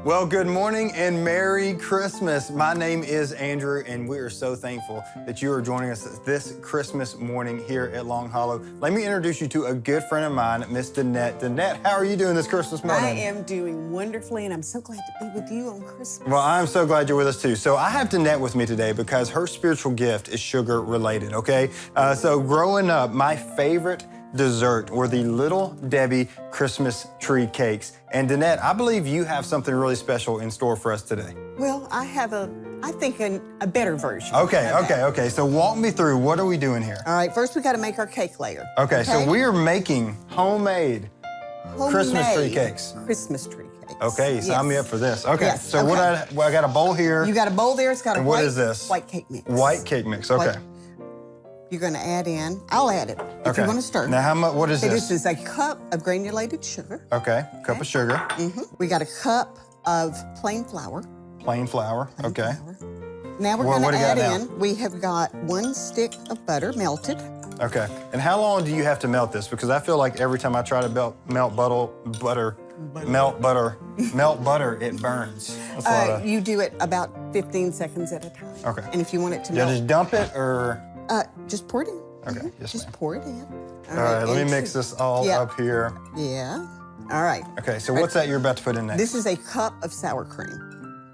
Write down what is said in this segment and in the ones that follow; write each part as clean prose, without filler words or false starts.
Well, good morning and Merry Christmas. My name is Andrew, and we are so thankful that you are joining us this Christmas morning here at Long Hollow. Let me introduce you to a good friend of mine, Miss Danette. Danette, how are you doing this Christmas morning? I am doing wonderfully, and I'm so glad to be with you on Christmas. Well, I'm so glad you're with us too. So I have Danette with me today because her spiritual gift is sugar related, okay? So growing up, my favorite dessert were the Little Debbie Christmas tree cakes. And Danette, I believe you have something really special in store for us today. Well, I have I think a better version. Okay. So walk me through, what are we doing here? All right, first we got to make our cake layer. Okay, so we are making homemade Christmas tree cakes. Christmas tree cakes. Okay, sign me up for this. Okay, Yes, so okay. I got a bowl here. You got a bowl there, it's got a And what is this? white cake mix. White cake mix, okay. You're gonna add in, I'll add it if you want to stir. Now, what is this? This is a cup of granulated sugar. Okay, cup of sugar. We got a cup of plain flour. Plain flour, okay. Now we're What gonna do you got add now? in, we have got 1 stick of butter melted. Okay, and how long do you have to melt this? Because I feel like every time I try to melt butter, it burns. That's a lot of... You do it about 15 seconds at a time. Okay. And if you want it to Yeah, melt, just dump it or... just pour it in. Okay, yes, Just ma'am. pour it in. All right, let me mix this all up here. Yeah. All right. Okay, so what's that you're about to put in next? This is a cup of sour cream.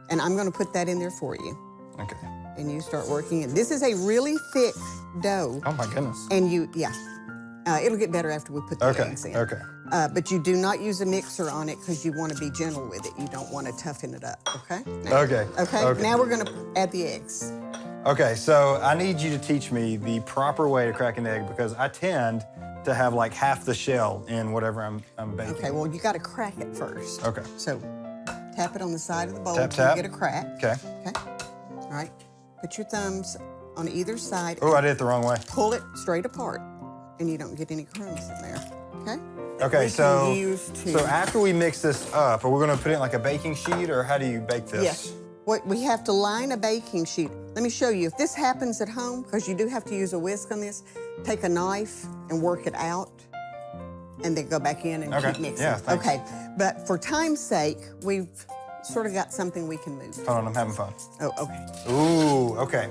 And I'm going to put that in there for you. Okay. And you start working it. This is a really thick dough. Oh my goodness. And it'll get better after we put the eggs in. Okay. But you do not use a mixer on it because you want to be gentle with it. You don't want to toughen it up, okay? Okay. Now we're going to add the eggs. Okay, so I need you to teach me the proper way to crack an egg because I tend to have like half the shell in whatever I'm baking. Okay, well, you got to crack it first. Okay. So tap it on the side of the bowl Tap, until tap. you get a crack. Okay. Okay. All right. Put your thumbs on either side. Oh, I did it the wrong way. Pull it straight apart, and you don't get any crumbs in there. Okay. Okay, so So after we mix this up, are we gonna put it in like a baking sheet or how do you bake this? yes. What we have to line a baking sheet. Let me show you. If this happens at home, because you do have to use a whisk on this, take a knife and work it out, and then go back in and keep mixing. Yeah, thanks. Okay, but for time's sake, we've sort of got something we can move. Hold on, I'm having fun. Oh, okay. Ooh, okay.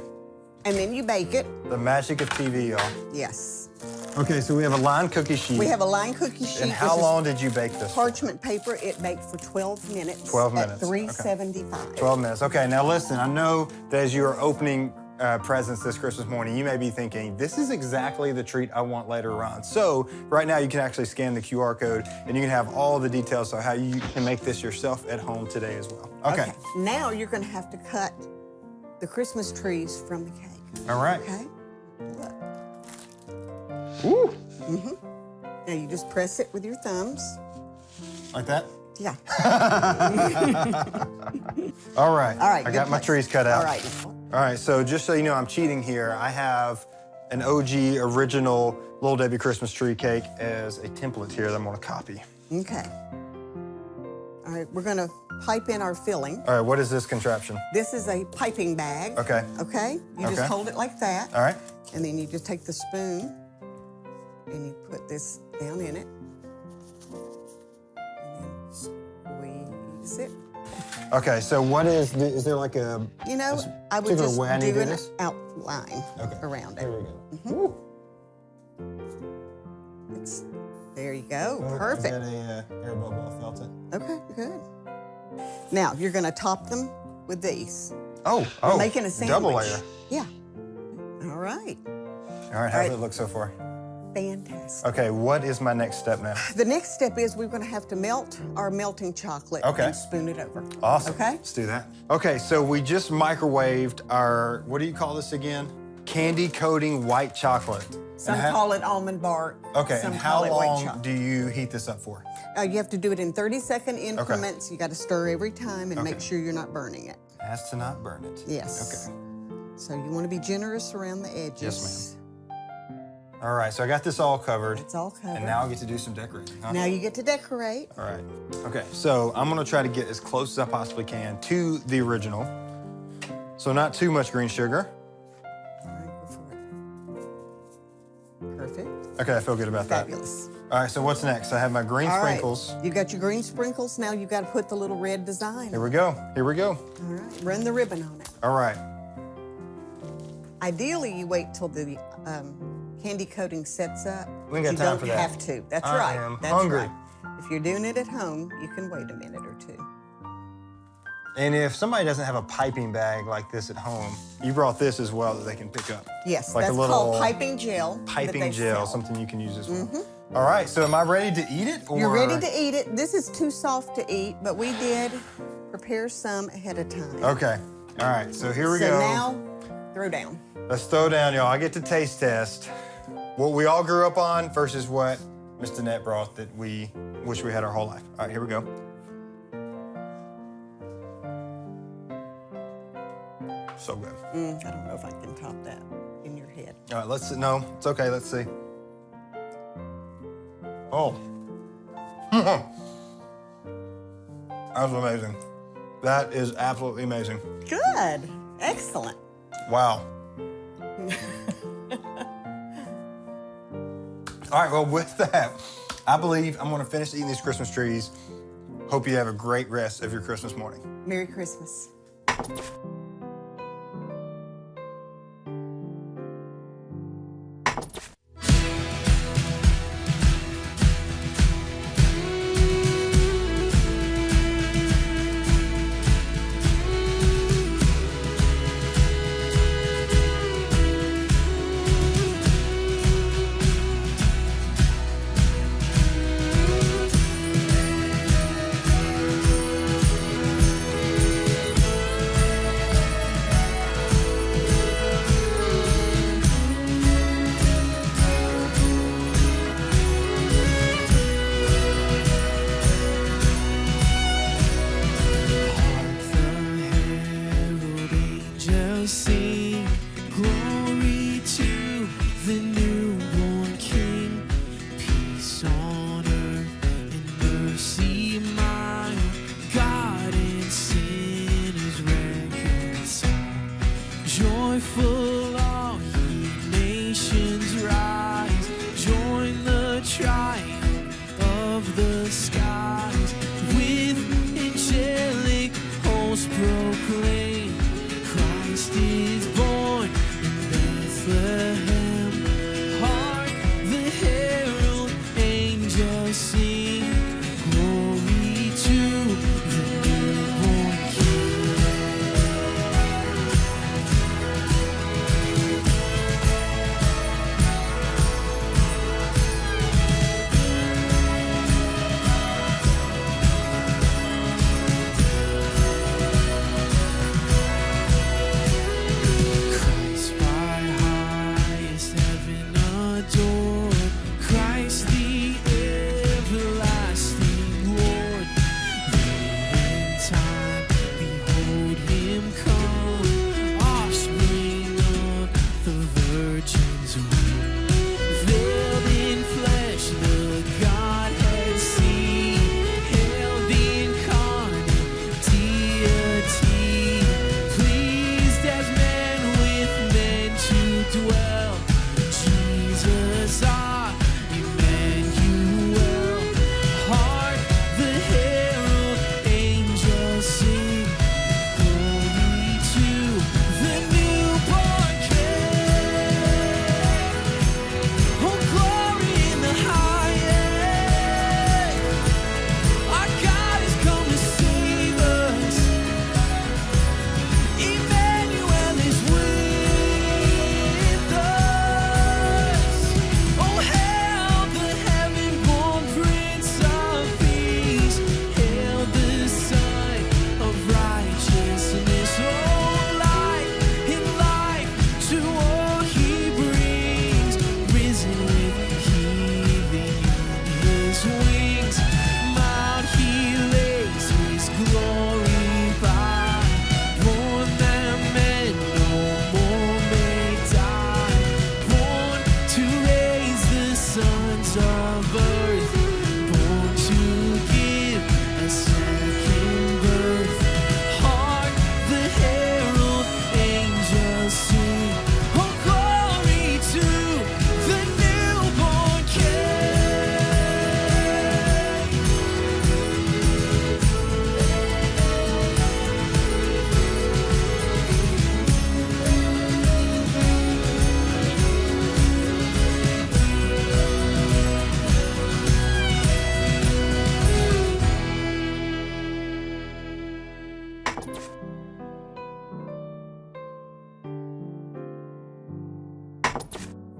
And then you bake it. The magic of TV, y'all. Yes. Okay, so we have a lined cookie sheet. We have a line cookie sheet. And how long did you bake this? Parchment paper. It baked for 12 minutes. 12 minutes. At 375. 12 minutes. Okay, now listen, I know that as you are opening presents this Christmas morning, you may be thinking, this is exactly the treat I want later on. So right now you can actually scan the QR code and you can have all the details on how you can make this yourself at home today as well. Okay. Now you're going to have to cut the Christmas trees from the cake. All right. Okay? Look. Woo! Now you just press it with your thumbs. Like that? Yeah. All right. All right. I got my trees cut out. All right. All right, so just so you know, I'm cheating here. I have an OG original Little Debbie Christmas tree cake as a template here that I'm gonna copy. Okay. All right, we're going to pipe in our filling. All right, what is this contraption? This is a piping bag. Okay. Okay? You just hold it like that. All right. And then you just take the spoon and you put this down in it. And then squeeze it. Okay, so what is there like a You know, I would particular just way I need to do do an this? outline around it. There we go. There you go. Woo. Perfect. I got a air bubble. I felt it. Okay, good. Now, you're going to top them with these. Oh, We're making a sandwich. double layer. Yeah. All right. All right, how does it look so far? Fantastic. Okay, what is my next step now? The next step is we're going to have to melt our melting chocolate and spoon it over. Awesome. Okay? Let's do that. Okay, so we just microwaved our, what do you call this again? Candy coating white chocolate. Some call it almond bark. Okay, some and call how it white long chocolate. do you heat this up for? You have to do it in 30-second increments. You got to stir every time and make sure you're not burning it. Has to not burn it. Yes. Okay. So you want to be generous around the edges. Yes, All right, so I got this all covered. It's all covered. And now I get to do some decorating. Huh? Now you get to decorate. All right. Okay, so I'm gonna try to get as close as I possibly can to the original. So not too much green sugar. All right, go for it. Perfect. Okay, I feel good about that. Fabulous. All right, so what's next? I have my green All right. sprinkles. You got your green sprinkles. Now you got to put the little red design Here on. we go. Here we go. All right. Run the ribbon on it. All right. Ideally, you wait till the candy coating sets up. We ain't got you time don't for that. have to. That's I right. am That's hungry. right. If you're doing it at home, you can wait a minute or two. And if somebody doesn't have a piping bag like this at home, you brought this as well that they can pick up. Yes, Like a that's little called piping gel. that Piping they gel, sell. something you can use as well. All right, so am I ready to eat it? Or... You're ready to eat it. This is too soft to eat, but we did prepare some ahead of time. Okay. All right, so here we So go. now, throw down. Let's throw down, y'all. I get to taste test what we all grew up on versus what Miss Danette brought that we wish we had our whole life. All right, here we go. So good. I don't know if I can top that in your head. All right, let's see. No, it's okay. Let's see. Oh. That was amazing. That is absolutely amazing. Good. Excellent. Wow. All right, well, with that, I believe I'm going to finish eating these Christmas trees. Hope you have a great rest of your Christmas morning. Merry Christmas. Sing glory to the newborn King, peace on earth and mercy mild, God and sinners reconciled. Joyful all ye nations rise, join the triumph of the skies, with angelic hosts proclaim, Christ is born in Bethlehem. Hark the herald angels sing, glory to the newborn King.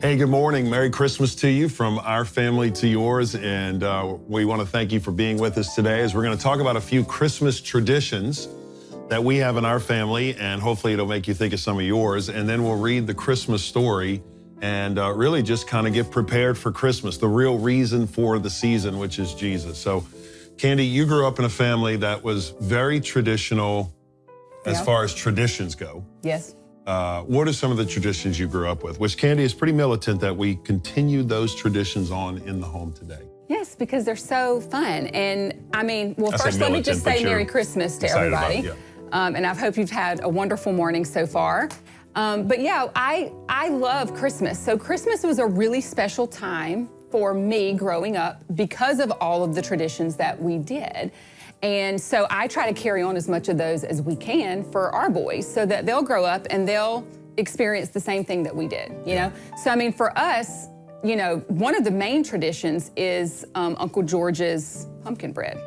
Hey, good morning. Merry Christmas to you from our family to yours. And we want to thank you for being with us today as we're going to talk about a few Christmas traditions that we have in our family. And hopefully it'll make you think of some of yours. And then we'll read the Christmas story and really just kind of get prepared for Christmas, the real reason for the season, which is Jesus. So, Candy, you grew up in a family that was very traditional as far as traditions go. Yes. What are some of the traditions you grew up with? Which, Candy, is pretty militant that we continue those traditions on in the home today. Yes, because they're so fun. And I mean, well, I say first let me militant, just but say you're Merry Christmas to excited about everybody. it, yeah. And I hope you've had a wonderful morning so far. But yeah, I love Christmas. So Christmas was a really special time for me growing up because of all of the traditions that we did. And so I try to carry on as much of those as we can for our boys so that they'll grow up and they'll experience the same thing that we did, you know? So, I mean, for us, you know, one of the main traditions is Uncle George's pumpkin bread.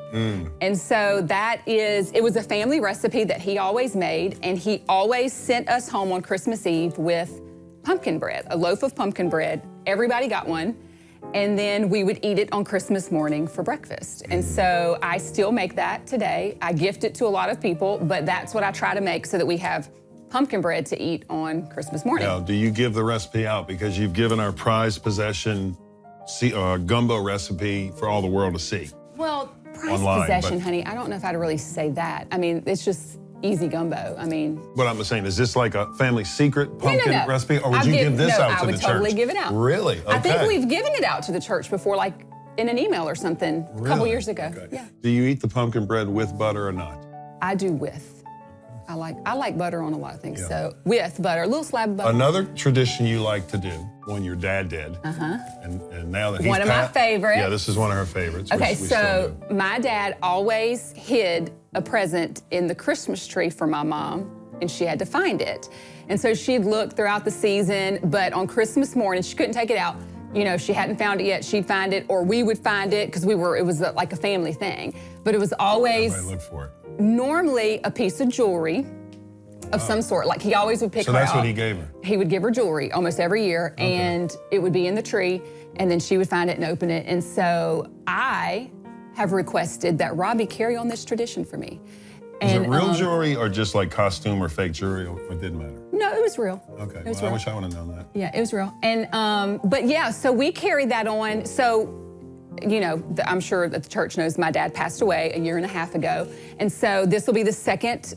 And so it was a family recipe that he always made, and he always sent us home on Christmas Eve with pumpkin bread, a loaf of pumpkin bread. Everybody got one. And then we would eat it on Christmas morning for breakfast. And so I still make that today. I gift it to a lot of people, but that's what I try to make so that we have pumpkin bread to eat on Christmas morning. Now, do you give the recipe out? Because you've given our prized possession gumbo recipe for all the world to see. Well, prize Online, possession, but- honey, I don't know if I'd really say that. I mean, it's just easy gumbo. I mean, What I'm saying, is this like a family secret pumpkin no. recipe? Or would I'll you give this out to the church? I would totally give it out. Really? Okay. I think we've given it out to the church before, like in an email or something, a couple Really? years ago. Okay. Yeah, Do you eat the pumpkin bread with butter or not? I do with. I like butter on a lot of things. So with butter, a little slab of butter. Another tradition you like to do when your dad did, and now that he's One of my favorites. Yeah, this is one of her favorites. Okay, We still so do. my dad always hid a present in the Christmas tree for my mom, and she had to find it. And so she'd look throughout the season, but on Christmas morning, she couldn't take it out. You know, she hadn't found it yet, she'd find it, or we would find it, because it was like a family thing. But it was always Everybody look for it. normally a piece of jewelry of some sort. Like he always would pick So her that's out. what he gave her. He would give her jewelry almost every year, and it would be in the tree, and then she would find it and open it. And so I have requested that Robbie carry on this tradition for me. Is And it real jewelry or just like costume or fake jewelry? It didn't matter. no, it was real. Okay, It was well, I real. wish I would have known that. Yeah, it was real. And but yeah, so we carried that on. So, you know, I'm sure that the church knows my dad passed away a year and a half ago. And so this will be the second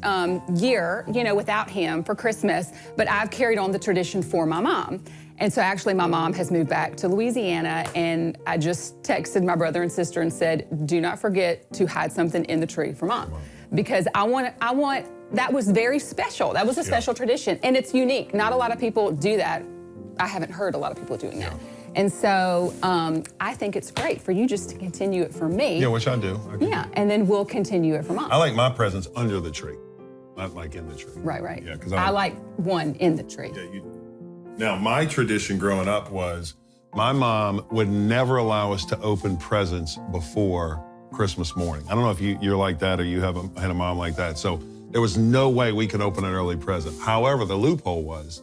year, you know, without him for Christmas. But I've carried on the tradition for my mom. And so actually my mom has moved back to Louisiana, and I just texted my brother and sister and said, do not forget to hide something in the tree for mom. Because I want, that was very special. That was a special tradition, and it's unique. Not a lot of people do that. I haven't heard a lot of people doing that. And so I think it's great for you just to continue it for me. Yeah, which I do. Yeah, and then we'll continue it for mom. I like my presents under the tree, not like in the tree. Right. Yeah, because I like one in the tree. Now, my tradition growing up was my mom would never allow us to open presents before Christmas morning. I don't know if you're like that or you had a mom like that. So there was no way we could open an early present. However, the loophole was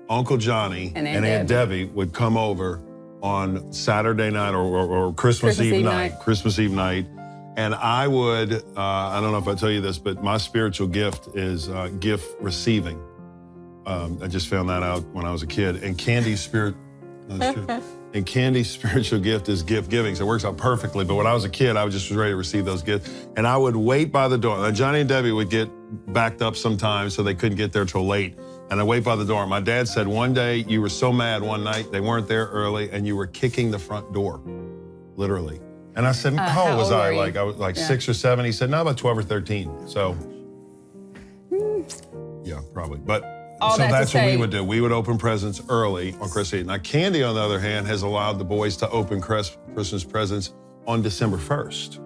Uncle Johnny and Aunt Debbie would come over on Saturday night or Christmas Eve night. Christmas Eve night. And I would, I don't know if I tell you this, but my spiritual gift is gift receiving. I just found that out when I was a kid. And Candy's spiritual gift is gift giving. So it works out perfectly. But when I was a kid, I was just ready to receive those gifts. And I would wait by the door. Now, Johnny and Debbie would get backed up sometimes, so they couldn't get there till late. And I wait by the door. My dad said one day you were so mad one night, they weren't there early, and you were kicking the front door, literally. And I said, how old was I? Like I was like 6 or 7. He said, no, about 12 or 13. So, yeah, probably. But so that's what we would do. We would open presents early on Christmas Eve. Now, Candy, on the other hand, has allowed the boys to open Christmas presents on December 1st.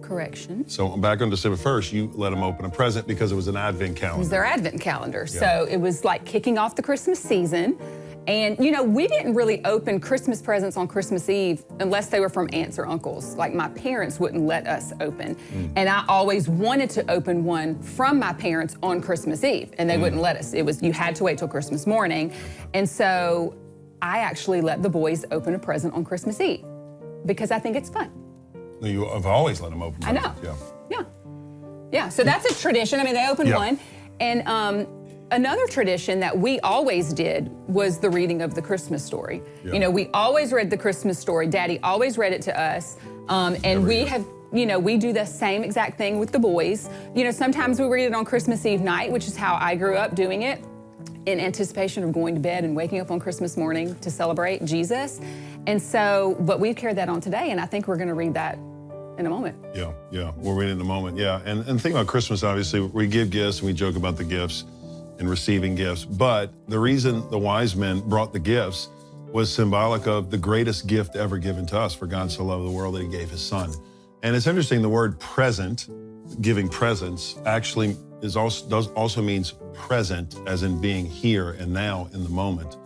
Correction. So back on December 1st, you let them open a present because it was an advent calendar. It was their advent calendar. So it was like kicking off the Christmas season. And, you know, we didn't really open Christmas presents on Christmas Eve unless they were from aunts or uncles. Like, my parents wouldn't let us open. And I always wanted to open one from my parents on Christmas Eve, and they wouldn't let us. It was, you had to wait till Christmas morning. And so I actually let the boys open a present on Christmas Eve because I think it's fun. You have always let them open. I know. presents, Yeah. Yeah. So that's a tradition. I mean, they opened Yeah. one. And another tradition that we always did was the reading of the Christmas story. Yeah. You know, we always read the Christmas story. Daddy always read it to us. And we year. have, you know, we do the same exact thing with the boys. You know, sometimes we read it on Christmas Eve night, which is how I grew up doing it, in anticipation of going to bed and waking up on Christmas morning to celebrate Jesus. And so, but we've carried that on today, and I think we're going to read that in a moment. Yeah. We'll read it in a moment. Yeah. And the thing about Christmas, obviously, we give gifts and we joke about the gifts and receiving gifts. But the reason the wise men brought the gifts was symbolic of the greatest gift ever given to us, for God so loved the world that he gave his son. And it's interesting, the word present, giving presents, actually also means present, as in being here and now in the moment.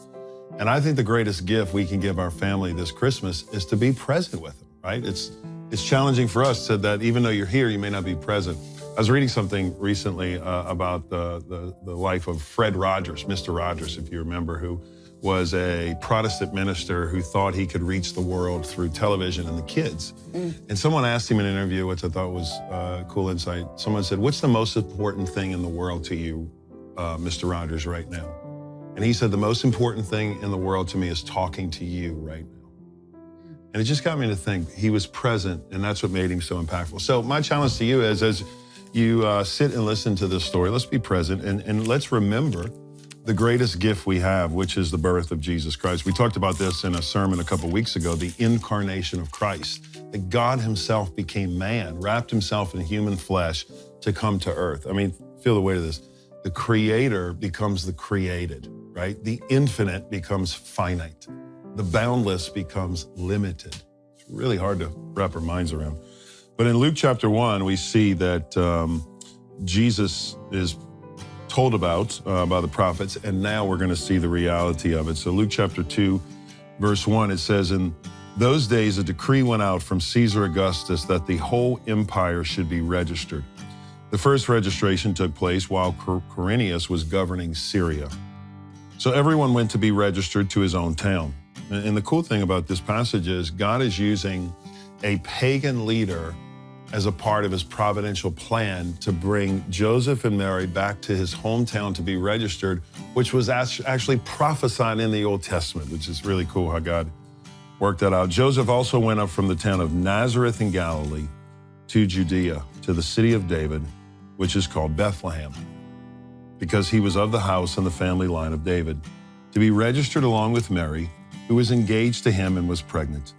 And I think the greatest gift we can give our family this Christmas is to be present with them, right? It's challenging for us that even though you're here, you may not be present. I was reading something recently about the life of Fred Rogers, Mr. Rogers, if you remember, who was a Protestant minister who thought he could reach the world through television and the kids. And someone asked him in an interview, which I thought was cool insight. Someone said, "What's the most important thing in the world to you, Mr. Rogers, right now?" And he said, "The most important thing in the world to me is talking to you right now." And it just got me to think, he was present, and that's what made him so impactful. So my challenge to you is, as you sit and listen to this story, let's be present and let's remember the greatest gift we have, which is the birth of Jesus Christ. We talked about this in a sermon a couple weeks ago, the incarnation of Christ, that God himself became man, wrapped himself in human flesh to come to earth. I mean, feel the weight of this. The creator becomes the created, right? The infinite becomes finite. The boundless becomes limited. It's really hard to wrap our minds around. But in Luke chapter 1, we see that Jesus is told about by the prophets, and now we're going to see the reality of it. So Luke chapter 2, verse 1, it says, "In those days a decree went out from Caesar Augustus that the whole empire should be registered. The first registration took place while Quirinius was governing Syria. So everyone went to be registered to his own town." And the cool thing about this passage is God is using a pagan leader as a part of his providential plan to bring Joseph and Mary back to his hometown to be registered, which was actually prophesied in the Old Testament, which is really cool how God worked that out. Joseph also went up from the town of Nazareth in Galilee to Judea, to the city of David, which is called Bethlehem, because he was of the house and the family line of David, to be registered along with Mary, who was engaged to him and was pregnant.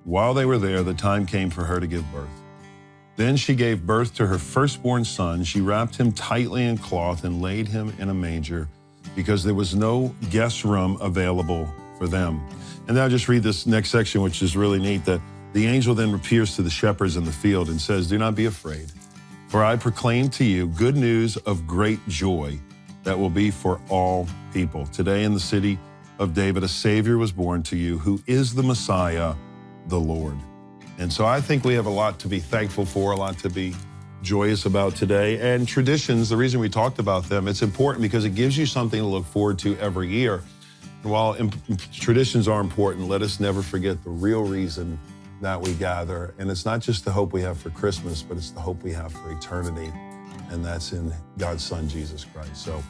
While they were there, the time came for her to give birth. Then she gave birth to her firstborn son. She wrapped him tightly in cloth and laid him in a manger because there was no guest room available for them. And now just read this next section, which is really neat, that the angel then appears to the shepherds in the field and says, "Do not be afraid, for I proclaim to you good news of great joy that will be for all people. Today in the city of David, a Savior was born to you, who is the Messiah, the Lord." And so I think we have a lot to be thankful for, a lot to be joyous about today. And traditions, the reason we talked about them, it's important because it gives you something to look forward to every year. And while traditions are important, let us never forget the real reason that we gather. And it's not just the hope we have for Christmas, but it's the hope we have for eternity. And that's in God's Son, Jesus Christ. So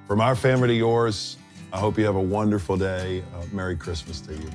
from our family to yours, I hope you have a wonderful day. Merry Christmas to you.